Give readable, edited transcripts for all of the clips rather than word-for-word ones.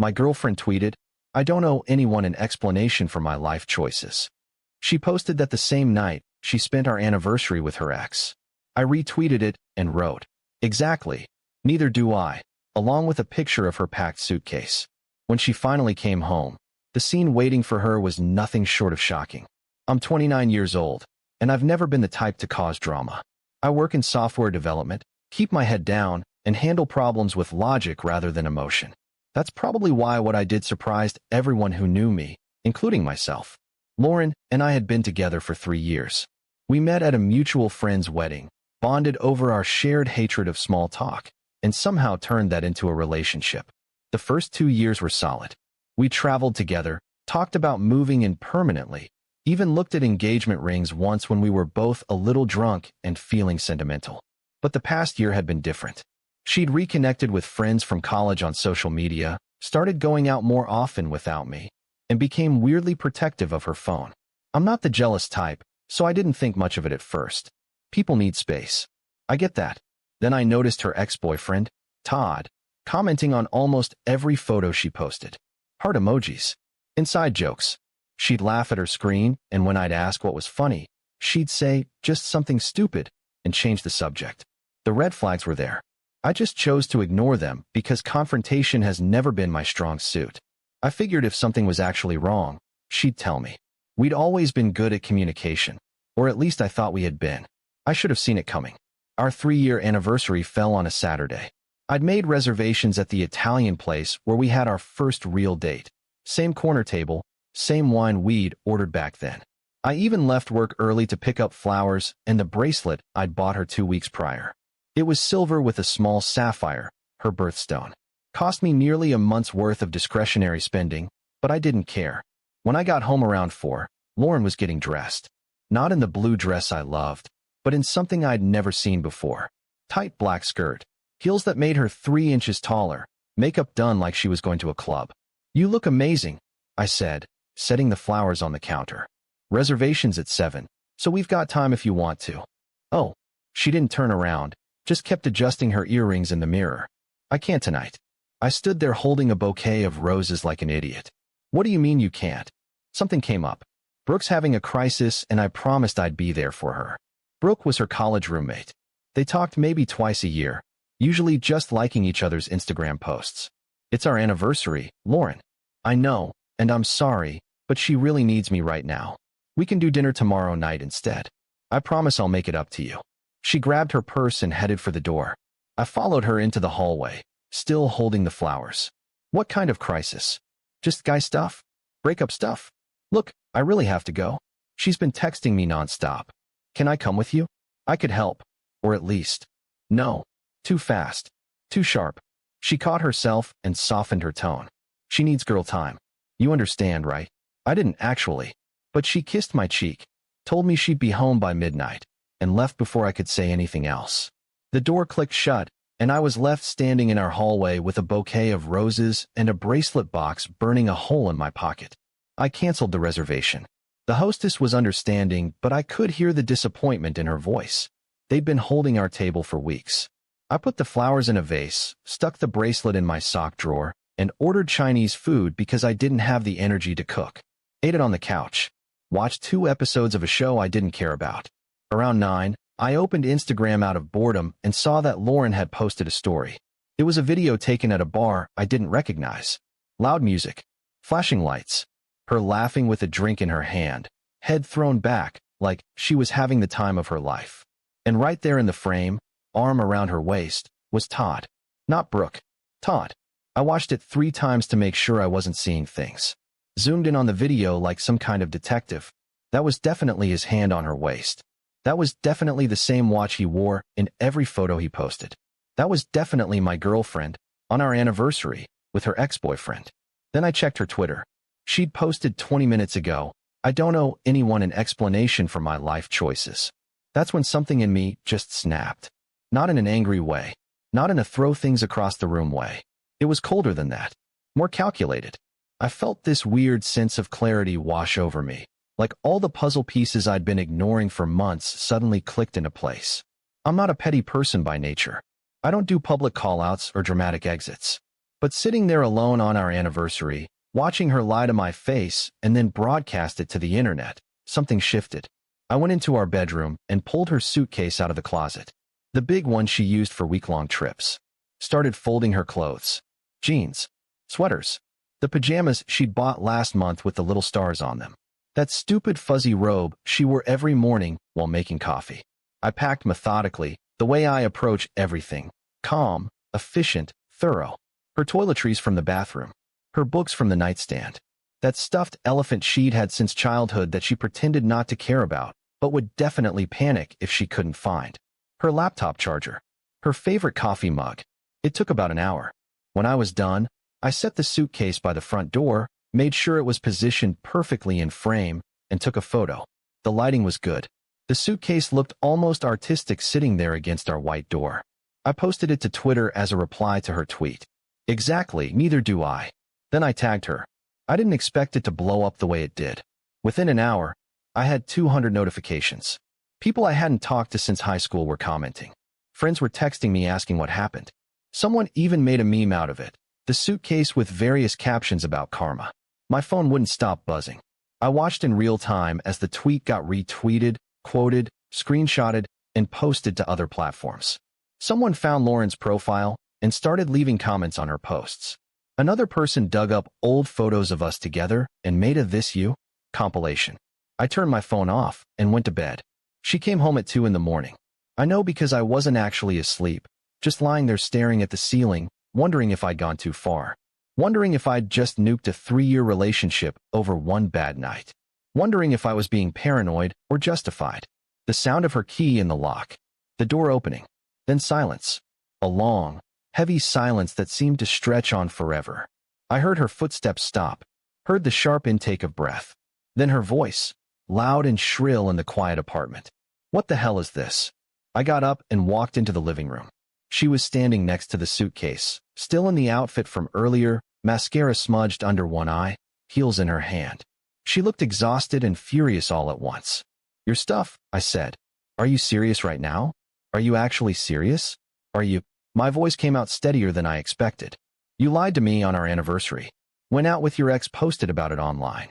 My girlfriend tweeted, "I don't owe anyone an explanation for my life choices." She posted that the same night, she spent our anniversary with her ex. I retweeted it and wrote, "Exactly. Neither do I," along with a picture of her packed suitcase. When she finally came home, the scene waiting for her was nothing short of shocking. I'm 29 years old, and I've never been the type to cause drama. I work in software development, keep my head down, and handle problems with logic rather than emotion. That's probably why what I did surprised everyone who knew me, including myself. Lauren and I had been together for 3 years. We met at a mutual friend's wedding, bonded over our shared hatred of small talk, and somehow turned that into a relationship. The first 2 years were solid. We traveled together, talked about moving in permanently, even looked at engagement rings once when we were both a little drunk and feeling sentimental. But the past year had been different. She'd reconnected with friends from college on social media, started going out more often without me, and became weirdly protective of her phone. I'm not the jealous type, so I didn't think much of it at first. People need space. I get that. Then I noticed her ex-boyfriend, Todd, commenting on almost every photo she posted. Heart emojis. Inside jokes. She'd laugh at her screen, and when I'd ask what was funny, she'd say, "Just something stupid," and change the subject. The red flags were there. I just chose to ignore them because confrontation has never been my strong suit. I figured if something was actually wrong, she'd tell me. We'd always been good at communication, or at least I thought we had been. I should have seen it coming. Our 3-year anniversary fell on a Saturday. I'd made reservations at the Italian place where we had our first real date. Same corner table, same wine we'd ordered back then. I even left work early to pick up flowers and the bracelet I'd bought her 2 weeks prior. It was silver with a small sapphire, her birthstone. Cost me nearly a month's worth of discretionary spending, but I didn't care. When I got home around 4, Lauren was getting dressed. Not in the blue dress I loved, but in something I'd never seen before. Tight black skirt, heels that made her 3 inches taller, makeup done like she was going to a club. "You look amazing," I said, setting the flowers on the counter. "Reservations at 7, so we've got time if you want to." Oh, she didn't turn around, just kept adjusting her earrings in the mirror. "I can't tonight." I stood there holding a bouquet of roses like an idiot. "What do you mean you can't?" Something came up. Brooke's having a crisis and I promised I'd be there for her. Brooke was her college roommate. They talked maybe twice a year, usually just liking each other's Instagram posts. "It's our anniversary, Lauren." "I know, and I'm sorry, but she really needs me right now. We can do dinner tomorrow night instead. I promise I'll make it up to you." She grabbed her purse and headed for the door. I followed her into the hallway, still holding the flowers. "What kind of crisis? Just guy stuff? Breakup stuff? Look, I really have to go. She's been texting me nonstop. Can I come with you? I could help. Or at least." "No. Too fast. Too sharp." She caught herself and softened her tone. "She needs girl time. You understand, right?" I didn't actually. But she kissed my cheek, told me she'd be home by midnight, and left before I could say anything else. The door clicked shut, and I was left standing in our hallway with a bouquet of roses and a bracelet box burning a hole in my pocket. I canceled the reservation. The hostess was understanding, but I could hear the disappointment in her voice. They'd been holding our table for weeks. I put the flowers in a vase, stuck the bracelet in my sock drawer, and ordered Chinese food because I didn't have the energy to cook. Ate it on the couch. Watched 2 episodes of a show I didn't care about. Around 9, I opened Instagram out of boredom and saw that Lauren had posted a story. It was a video taken at a bar I didn't recognize. Loud music. Flashing lights. Her laughing with a drink in her hand, head thrown back, like she was having the time of her life. And right there in the frame, arm around her waist, was Todd. Not Brooke. Todd. I watched it 3 times to make sure I wasn't seeing things. Zoomed in on the video like some kind of detective. That was definitely his hand on her waist. That was definitely the same watch he wore in every photo he posted. That was definitely my girlfriend, on our anniversary, with her ex-boyfriend. Then I checked her Twitter. She'd posted 20 minutes ago, "I don't owe anyone an explanation for my life choices." That's when something in me just snapped. Not in an angry way. Not in a throw things across the room way. It was colder than that. More calculated. I felt this weird sense of clarity wash over me, like all the puzzle pieces I'd been ignoring for months suddenly clicked into place. I'm not a petty person by nature. I don't do public call-outs or dramatic exits. But sitting there alone on our anniversary, watching her lie to my face and then broadcast it to the internet, something shifted. I went into our bedroom and pulled her suitcase out of the closet, the big one she used for week-long trips. Started folding her clothes. Jeans. Sweaters. The pajamas she'd bought last month with the little stars on them. That stupid fuzzy robe she wore every morning while making coffee. I packed methodically, the way I approach everything. Calm, efficient, thorough. Her toiletries from the bathroom. Her books from the nightstand. That stuffed elephant she'd had since childhood that she pretended not to care about, but would definitely panic if she couldn't find. Her laptop charger. Her favorite coffee mug. It took about an hour. When I was done, I set the suitcase by the front door, made sure it was positioned perfectly in frame, and took a photo. The lighting was good. The suitcase looked almost artistic sitting there against our white door. I posted it to Twitter as a reply to her tweet. Exactly, neither do I. Then I tagged her. I didn't expect it to blow up the way it did. Within an hour, I had 200 notifications. People I hadn't talked to since high school were commenting. Friends were texting me asking what happened. Someone even made a meme out of it, the suitcase with various captions about karma. My phone wouldn't stop buzzing. I watched in real time as the tweet got retweeted, quoted, screenshotted, and posted to other platforms. Someone found Lauren's profile and started leaving comments on her posts. Another person dug up old photos of us together and made a "This You" compilation. I turned my phone off and went to bed. She came home at 2 in the morning. I know because I wasn't actually asleep, just lying there staring at the ceiling, wondering if I'd gone too far. Wondering if I'd just nuked a 3-year relationship over one bad night. Wondering if I was being paranoid or justified. The sound of her key in the lock. The door opening. Then silence. A long, heavy silence that seemed to stretch on forever. I heard her footsteps stop. Heard the sharp intake of breath. Then her voice, loud and shrill in the quiet apartment. What the hell is this? I got up and walked into the living room. She was standing next to the suitcase, still in the outfit from earlier, mascara smudged under one eye, heels in her hand. She looked exhausted and furious all at once. Your stuff, I said. Are you serious right now? Are you actually serious? Are you? My voice came out steadier than I expected. You lied to me on our anniversary. Went out with your ex, posted about it online.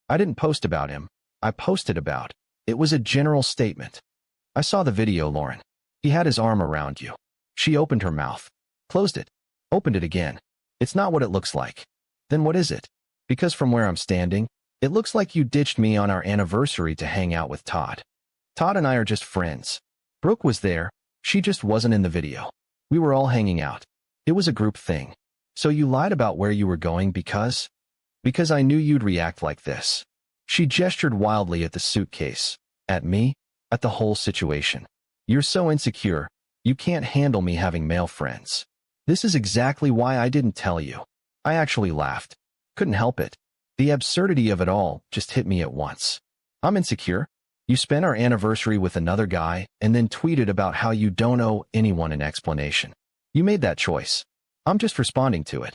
I didn't post about him. I posted about. It was a general statement. I saw the video, Lauren. He had his arm around you. She opened her mouth. Closed it. Opened it again. It's not what it looks like. Then what is it? Because from where I'm standing, it looks like you ditched me on our anniversary to hang out with Todd. Todd and I are just friends. Brooke was there. She just wasn't in the video. We were all hanging out. It was a group thing. So you lied about where you were going because? Because I knew you'd react like this. She gestured wildly at the suitcase. At me? At the whole situation. You're so insecure. You can't handle me having male friends. This is exactly why I didn't tell you. I actually laughed. Couldn't help it. The absurdity of it all just hit me at once. I'm insecure. You spent our anniversary with another guy and then tweeted about how you don't owe anyone an explanation. You made that choice. I'm just responding to it.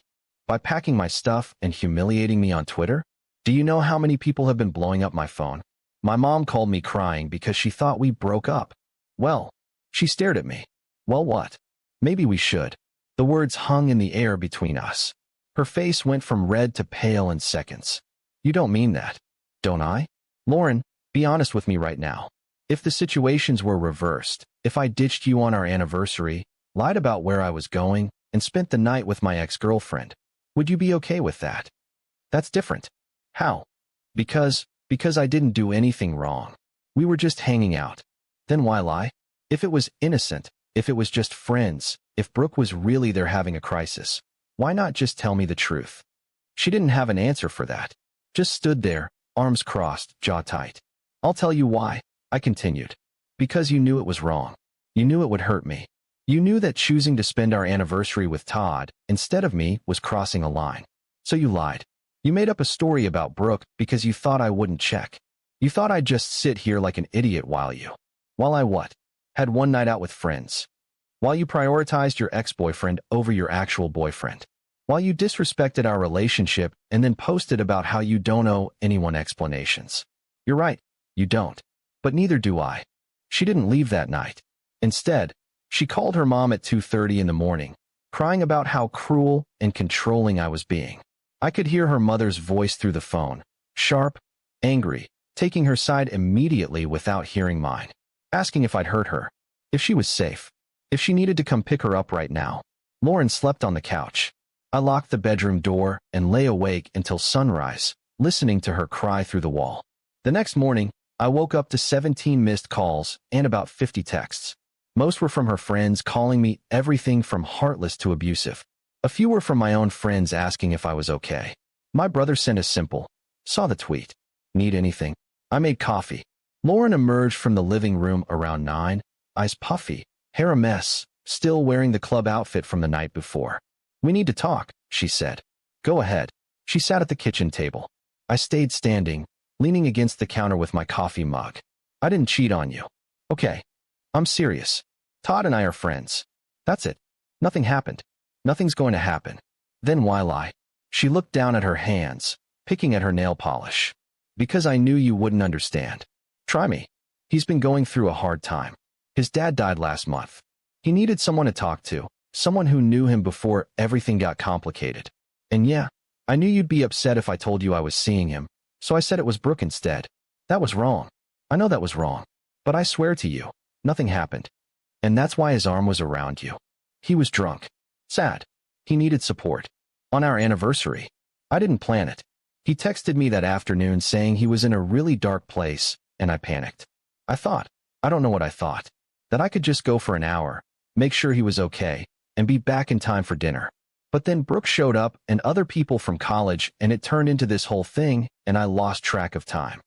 By packing my stuff and humiliating me on Twitter? Do you know how many people have been blowing up my phone? My mom called me crying because she thought we broke up. Well, she stared at me. Well, what? Maybe we should. The words hung in the air between us. Her face went from red to pale in seconds. You don't mean that, don't I? Lauren, be honest with me right now. If the situations were reversed, if I ditched you on our anniversary, lied about where I was going, and spent the night with my ex-girlfriend, would you be okay with that? That's different. How? Because I didn't do anything wrong. We were just hanging out. Then why lie? If it was innocent, if it was just friends, if Brooke was really there having a crisis, why not just tell me the truth? She didn't have an answer for that. Just stood there, arms crossed, jaw tight. I'll tell you why, I continued. Because you knew it was wrong. You knew it would hurt me. You knew that choosing to spend our anniversary with Todd instead of me was crossing a line. So you lied. You made up a story about Brooke because you thought I wouldn't check. You thought I'd just sit here like an idiot while I what? Had one night out with friends. While you prioritized your ex-boyfriend over your actual boyfriend. While you disrespected our relationship and then posted about how you don't owe anyone explanations. You're right, you don't. But neither do I. She didn't leave that night. Instead, she called her mom at 2:30 in the morning, crying about how cruel and controlling I was being. I could hear her mother's voice through the phone, sharp, angry, taking her side immediately without hearing mine, asking if I'd hurt her, if she was safe, if she needed to come pick her up right now. Lauren slept on the couch. I locked the bedroom door and lay awake until sunrise, listening to her cry through the wall. The next morning, I woke up to 17 missed calls and about 50 texts. Most were from her friends calling me everything from heartless to abusive. A few were from my own friends asking if I was okay. My brother sent a simple, "Saw the tweet. Need anything?" I made coffee. Lauren emerged from the living room around 9, eyes puffy, hair a mess, still wearing the club outfit from the night before. "We need to talk," she said. "Go ahead." She sat at the kitchen table. I stayed standing, leaning against the counter with my coffee mug. "I didn't cheat on you." "Okay. I'm serious. Todd and I are friends. That's it. Nothing happened. Nothing's going to happen." "Then why lie?" She looked down at her hands, picking at her nail polish. "Because I knew you wouldn't understand. Try me. He's been going through a hard time. His dad died last month. He needed someone to talk to, someone who knew him before everything got complicated. And yeah, I knew you'd be upset if I told you I was seeing him, so I said it was Brooke instead. That was wrong. I know that was wrong. But I swear to you, nothing happened. And that's why his arm was around you. He was drunk. Sad. He needed support. On our anniversary. I didn't plan it. He texted me that afternoon saying he was in a really dark place, and I panicked. I don't know what I thought, that I could just go for an hour, make sure he was okay, and be back in time for dinner. But then Brooke showed up and other people from college, and it turned into this whole thing, and I lost track of time.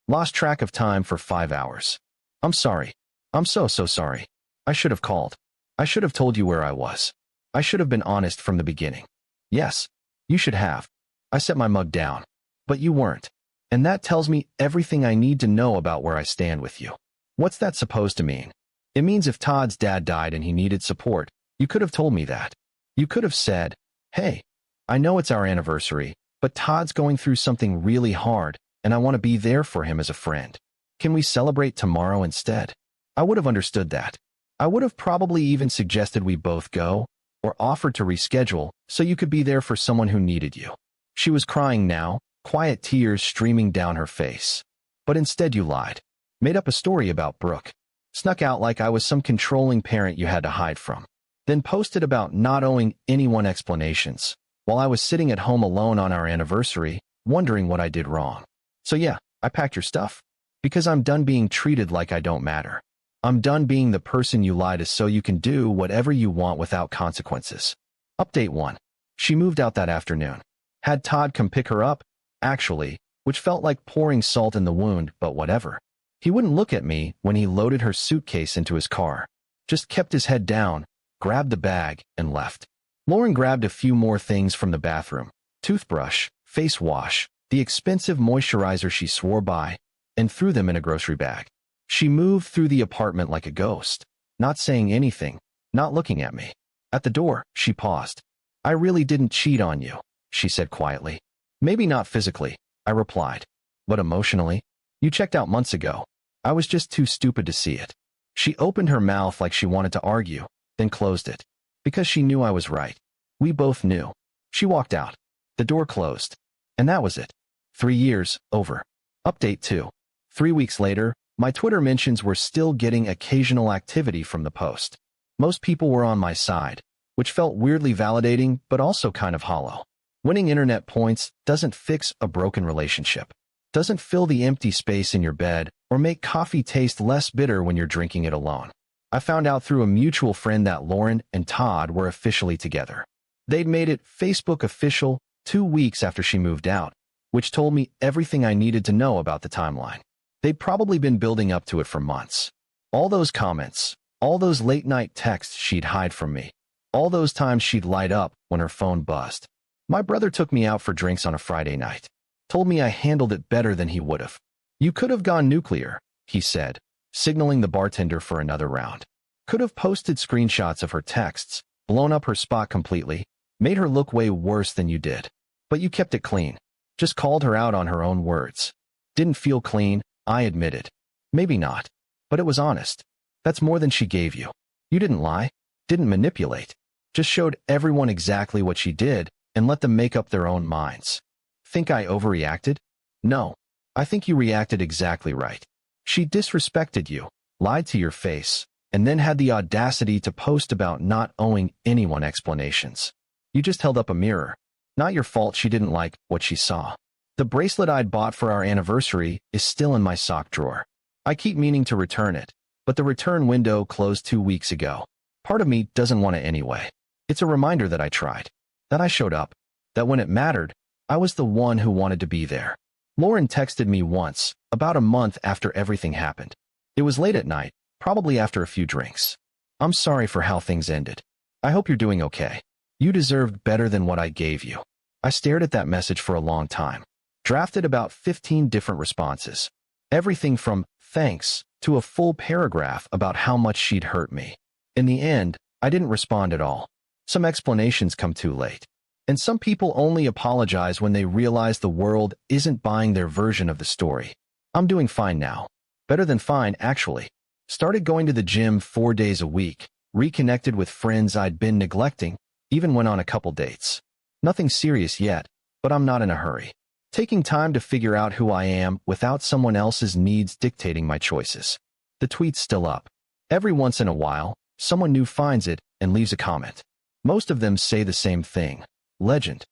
Lost track of time for 5 hours. I'm sorry. I'm so sorry. I should have called. I should have told you where I was. I should have been honest from the beginning. Yes, you should have. I set my mug down. But you weren't. And that tells me everything I need to know about where I stand with you. What's that supposed to mean? It means if Todd's dad died and he needed support, you could have told me that. You could have said, "Hey, I know it's our anniversary, but Todd's going through something really hard, and I want to be there for him as a friend. Can we celebrate tomorrow instead?" I would have understood that. I would have probably even suggested we both go, or offered to reschedule so you could be there for someone who needed you. She was crying now, quiet tears streaming down her face. But instead you lied. Made up a story about Brooke. Snuck out like I was some controlling parent you had to hide from. Then posted about not owing anyone explanations, while I was sitting at home alone on our anniversary, wondering what I did wrong. So yeah, I packed your stuff. Because I'm done being treated like I don't matter. I'm done being the person you lie to so you can do whatever you want without consequences. Update 1. She moved out that afternoon. Had Todd come pick her up, actually, which felt like pouring salt in the wound, but whatever. He wouldn't look at me when he loaded her suitcase into his car. Just kept his head down, grabbed the bag, and left. Lauren grabbed a few more things from the bathroom. Toothbrush, face wash, the expensive moisturizer she swore by, and threw them in a grocery bag. She moved through the apartment like a ghost, not saying anything, not looking at me. At the door, she paused. "I really didn't cheat on you," she said quietly. "Maybe not physically," I replied. "But emotionally? You checked out months ago. I was just too stupid to see it." She opened her mouth like she wanted to argue, then closed it. Because she knew I was right. We both knew. She walked out. The door closed. And that was it. 3 years, over. Update 2. 3 weeks later, my Twitter mentions were still getting occasional activity from the post. Most people were on my side, which felt weirdly validating but also kind of hollow. Winning internet points doesn't fix a broken relationship. Doesn't fill the empty space in your bed or make coffee taste less bitter when you're drinking it alone. I found out through a mutual friend that Lauren and Todd were officially together. They'd made it Facebook official 2 weeks after she moved out, which told me everything I needed to know about the timeline. They'd probably been building up to it for months. All those comments, all those late-night texts she'd hide from me, all those times she'd light up when her phone buzzed. My brother took me out for drinks on a Friday night. Told me I handled it better than he would have. "You could have gone nuclear," he said, signaling the bartender for another round. Could have posted screenshots of her texts, blown up her spot completely, made her look way worse than you did. But you kept it clean. Just called her out on her own words. Didn't feel clean, I admitted. Maybe not. But it was honest. That's more than she gave you. You didn't lie. Didn't manipulate. Just showed everyone exactly what she did and let them make up their own minds. Think I overreacted? No. I think you reacted exactly right. She disrespected you, lied to your face, and then had the audacity to post about not owing anyone explanations. You just held up a mirror. Not your fault she didn't like what she saw. The bracelet I'd bought for our anniversary is still in my sock drawer. I keep meaning to return it, but the return window closed 2 weeks ago. Part of me doesn't want it anyway. It's a reminder that I tried, that I showed up, that when it mattered, I was the one who wanted to be there. Lauren texted me once, about a month after everything happened. It was late at night, probably after a few drinks. I'm sorry for how things ended. I hope you're doing okay. You deserved better than what I gave you. I stared at that message for a long time. Drafted about 15 different responses. Everything from thanks to a full paragraph about how much she'd hurt me. In the end, I didn't respond at all. Some explanations come too late. And some people only apologize when they realize the world isn't buying their version of the story. I'm doing fine now. Better than fine, actually. Started going to the gym 4 days a week, reconnected with friends I'd been neglecting, even went on a couple dates. Nothing serious yet, but I'm not in a hurry. Taking time to figure out who I am without someone else's needs dictating my choices. The tweet's still up. Every once in a while, someone new finds it and leaves a comment. Most of them say the same thing. Legend.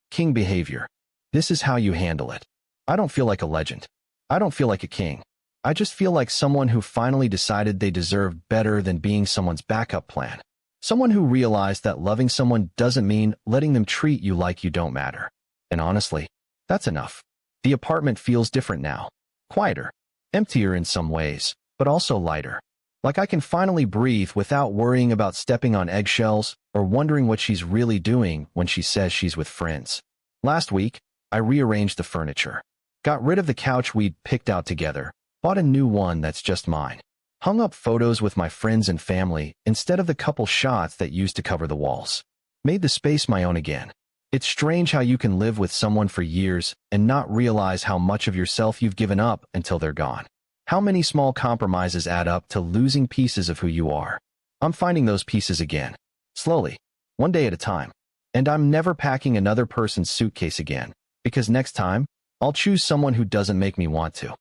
King behavior. This is how you handle it. I don't feel like a legend. I don't feel like a king. I just feel like someone who finally decided they deserved better than being someone's backup plan. Someone who realized that loving someone doesn't mean letting them treat you like you don't matter. And honestly, that's enough. The apartment feels different now. Quieter. Emptier in some ways, but also lighter. Like I can finally breathe without worrying about stepping on eggshells or wondering what she's really doing when she says she's with friends. Last week, I rearranged the furniture. Got rid of the couch we'd picked out together. Bought a new one that's just mine. Hung up photos with my friends and family instead of the couple shots that used to cover the walls. Made the space my own again. It's strange how you can live with someone for years and not realize how much of yourself you've given up until they're gone. How many small compromises add up to losing pieces of who you are? I'm finding those pieces again. Slowly. One day at a time. And I'm never packing another person's suitcase again, because next time, I'll choose someone who doesn't make me want to.